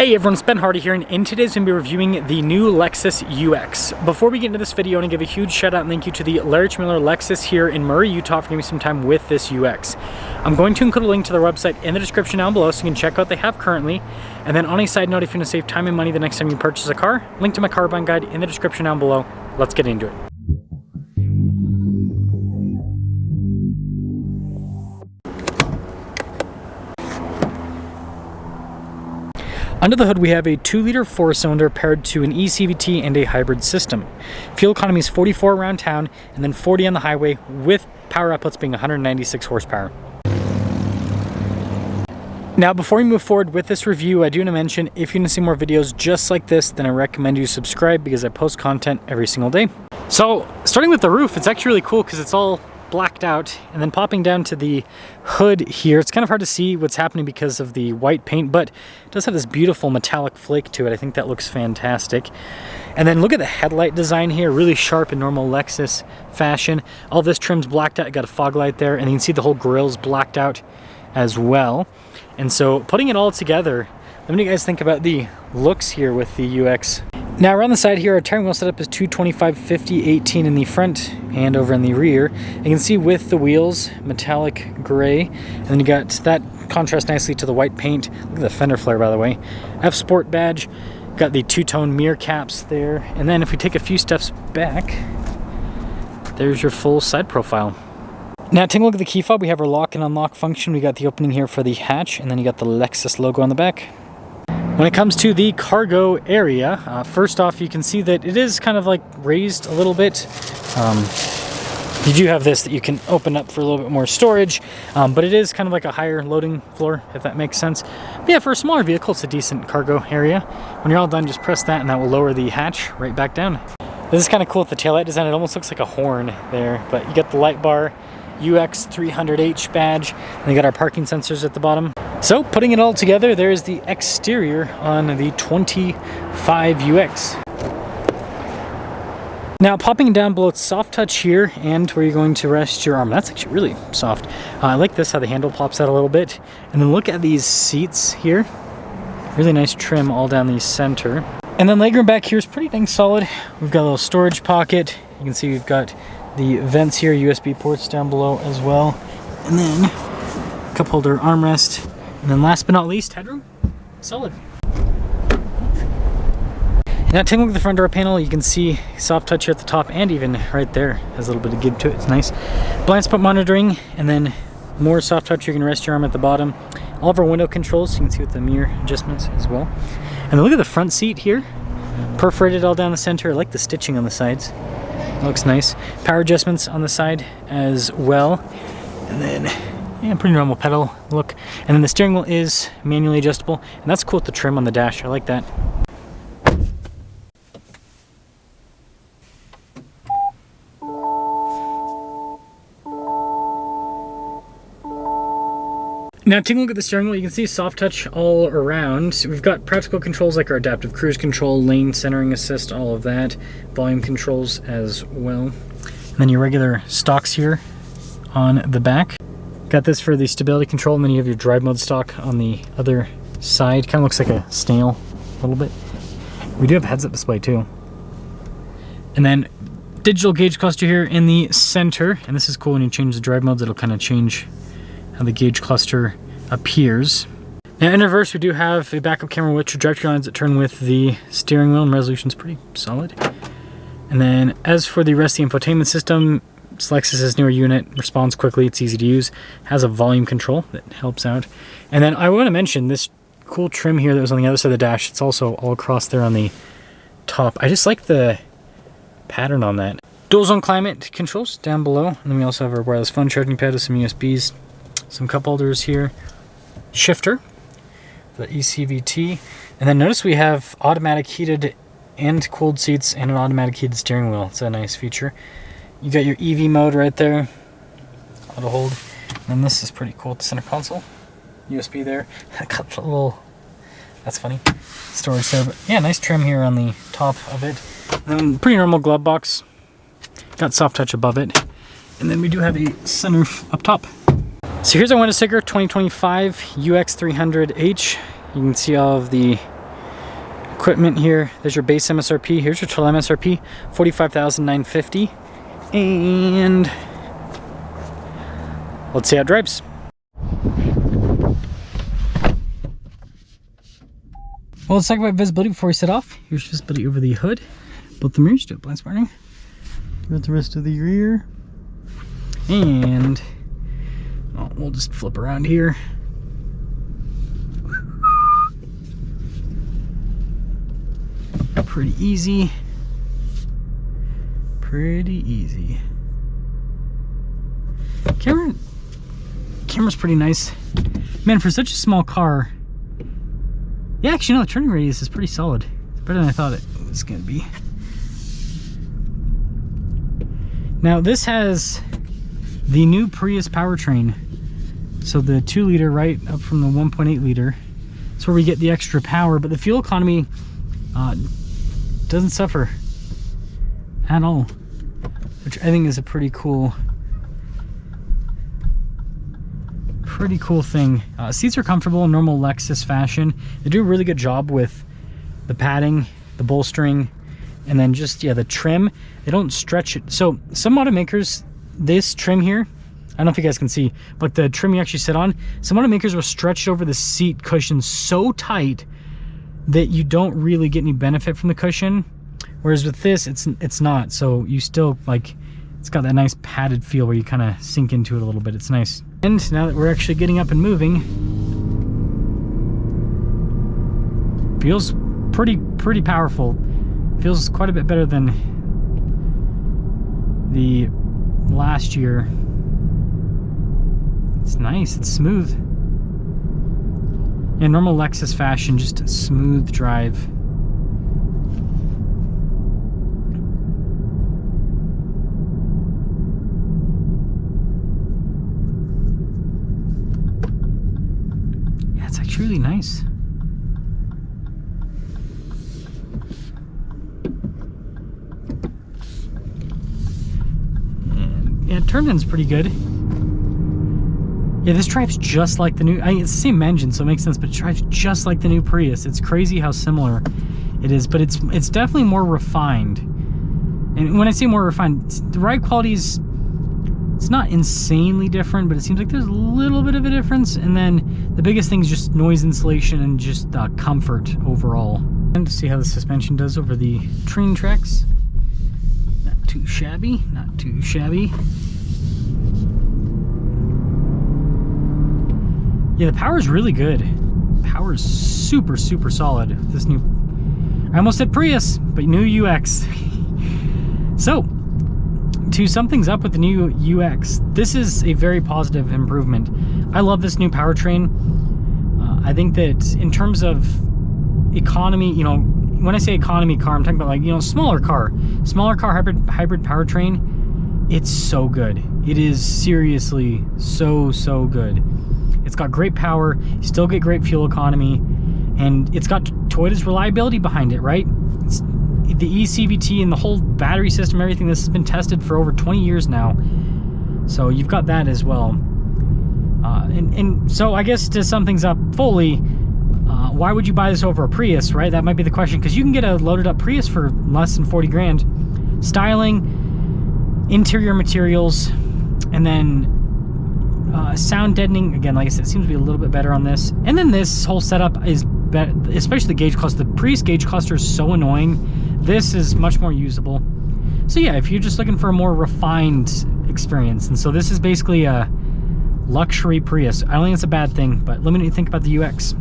Hey everyone, it's Ben Hardy here, and in today's going to be reviewing the new Lexus UX. Before we get into this video, I want to give a huge shout out and thank you to the Larry Miller Lexus here in Murray, Utah for giving me some time with this UX. I'm going to include a link to their website in the description down below so you can check out what they have currently. And then on a side note, if you want to save time and money the next time you purchase a car, link to my car buying guide in the description down below. Let's get into it. Under the hood, we have a 2-liter 4-cylinder paired to an eCVT and a hybrid system. Fuel economy is 44 around town and then 40 on the highway, with power outputs being 196 horsepower. Now, before we move forward with this review, I do want to mention, if you want to see more videos just like this, then I recommend you subscribe because I post content every single day. So, starting with the roof, it's actually really cool because it's all blacked out, and then popping down to the hood here, it's kind of hard to see what's happening because of the white paint, but it does have this beautiful metallic flake to it. I think that looks fantastic. And then look at the headlight design here, really sharp in normal Lexus fashion. All this trim's blacked out, got a fog light there, and you can see the whole grill's blacked out as well. And so putting it all together, let me know what you guys think about the looks here with the UX. Now around the side here, our steering wheel setup is 225/50/18 in the front and over in the rear. You can see with the wheels, metallic gray, and then you got that contrast nicely to the white paint. Look at the fender flare, by the way. F Sport badge, got the two-tone mirror caps there, and then if we take a few steps back, there's your full side profile. Now taking a look at the key fob, we have our lock and unlock function. We got the opening here for the hatch, and then you got the Lexus logo on the back. When it comes to the cargo area, first off, you can see that it is kind of like raised a little bit. You do have this that you can open up for a little bit more storage, but it is kind of like a higher loading floor, if that makes sense. But yeah, for a smaller vehicle, it's a decent cargo area. When you're all done, just press that and that will lower the hatch right back down. This is kind of cool with the taillight design. It almost looks like a horn there, but you got the light bar, UX 300H badge, and you got our parking sensors at the bottom. So putting it all together, there's the exterior on the 25 UX. Now popping down below, it's soft touch here and where you're going to rest your arm. That's actually really soft. I like this, how the handle pops out a little bit. And then look at these seats here. Really nice trim all down the center. And then legroom back here is pretty dang solid. We've got a little storage pocket. You can see we've got the vents here, USB ports down below as well. And then cup holder armrest. And then last but not least, headroom, solid. Now taking a look at the front door panel, you can see soft touch here at the top and even right there. Has a little bit of give to it, it's nice. Blind spot monitoring, and then more soft touch. You can rest your arm at the bottom. All of our window controls, you can see with the mirror adjustments as well. And then look at the front seat here. Perforated all down the center. I like the stitching on the sides. It looks nice. Power adjustments on the side as well. And then, yeah, pretty normal pedal look. And then the steering wheel is manually adjustable. And that's cool with the trim on the dash. I like that. Now taking a look at the steering wheel, you can see soft touch all around. We've got practical controls like our adaptive cruise control, lane centering assist, all of that. Volume controls as well. And then your regular stocks here on the back. Got this for the stability control, and then you have your drive mode stock on the other side. Kind of looks like a snail a little bit. We do have a heads-up display too. And then digital gauge cluster here in the center. And this is cool when you change the drive modes, it'll kind of change how the gauge cluster appears. Now in reverse, we do have a backup camera with trajectory lines that turn with the steering wheel, and resolution's pretty solid. And then as for the rest of the infotainment system, it's Lexus's newer unit, responds quickly, it's easy to use, has a volume control that helps out. And then I want to mention this cool trim here that was on the other side of the dash. It's also all across there on the top. I just like the pattern on that. Dual zone climate controls down below, and then we also have our wireless phone charging pad with some USBs. Some cup holders here, shifter, the eCVT, and then notice we have automatic heated and cooled seats and an automatic heated steering wheel. It's a nice feature. You got your EV mode right there, auto hold, and then this is pretty cool, the center console, USB there. Got a little, that's funny, storage there, but yeah, nice trim here on the top of it. And then pretty normal glove box, got soft touch above it, and then we do have a sunroof up top. So here's our window sticker, 2025 UX 300H. You can see all of the equipment here. There's your base MSRP. Here's your total MSRP, $45,950. And let's see how it drives. Well, let's talk about visibility before we set off. Here's visibility over the hood. Both the mirrors, do it blind spotting. Got the rest of the rear. And we'll just flip around here. Pretty easy. Pretty easy. Camera's pretty nice. Man, for such a small car. Yeah, actually, no, the turning radius is pretty solid. It's better than I thought it was gonna be. Now, this has the new Prius powertrain. So the 2 liter right up from the 1.8 liter. That's where we get the extra power, but the fuel economy doesn't suffer at all, which I think is a pretty cool thing. Seats are comfortable in normal Lexus fashion. They do a really good job with the padding, the bolstering, and then just, yeah, the trim. They don't stretch it. So some automakers, this trim here, I don't know if you guys can see, but the trim you actually sit on, some automakers will stretch over the seat cushion so tight that you don't really get any benefit from the cushion. Whereas with this, it's not. So you still, like, it's got that nice padded feel where you kind of sink into it a little bit. It's nice. And now that we're actually getting up and moving, feels pretty powerful. Feels quite a bit better than the last year. It's nice, it's smooth. In normal Lexus fashion, just a smooth drive. Yeah, it's actually really nice. And yeah, turn-in's pretty good. Yeah, this drives just like the new, it's the same engine, so it makes sense, but it drives just like the new Prius. It's crazy how similar it is, but it's definitely more refined. And when I say more refined, the ride quality is, it's not insanely different, but it seems like there's a little bit of a difference. And then the biggest thing is just noise insulation and just comfort overall. And to see how the suspension does over the train tracks. Not too shabby, not too shabby. Yeah, the power is really good. Power is super solid. This new, I almost said Prius, but new UX. So, to sum things up with the new UX, this is a very positive improvement. I love this new powertrain. I think that in terms of economy, you know, when I say economy car, I'm talking about, like, you know, smaller car hybrid powertrain. It's so good. It is seriously so good. It's got great power, you still get great fuel economy, and it's got Toyota's reliability behind it, right? It's the eCVT and the whole battery system, everything, this has been tested for over 20 years now. So you've got that as well. And so I guess to sum things up fully, why would you buy this over a Prius, right? That might be the question, because you can get a loaded up Prius for less than 40 grand. Styling, interior materials, and then sound deadening, again, like I said, it seems to be a little bit better on this. And then this whole setup is better, especially the gauge cluster. The Prius gauge cluster is so annoying. This is much more usable. So yeah, if you're just looking for a more refined experience, and so this is basically a luxury Prius. I don't think it's a bad thing, but let me know what you think about the UX.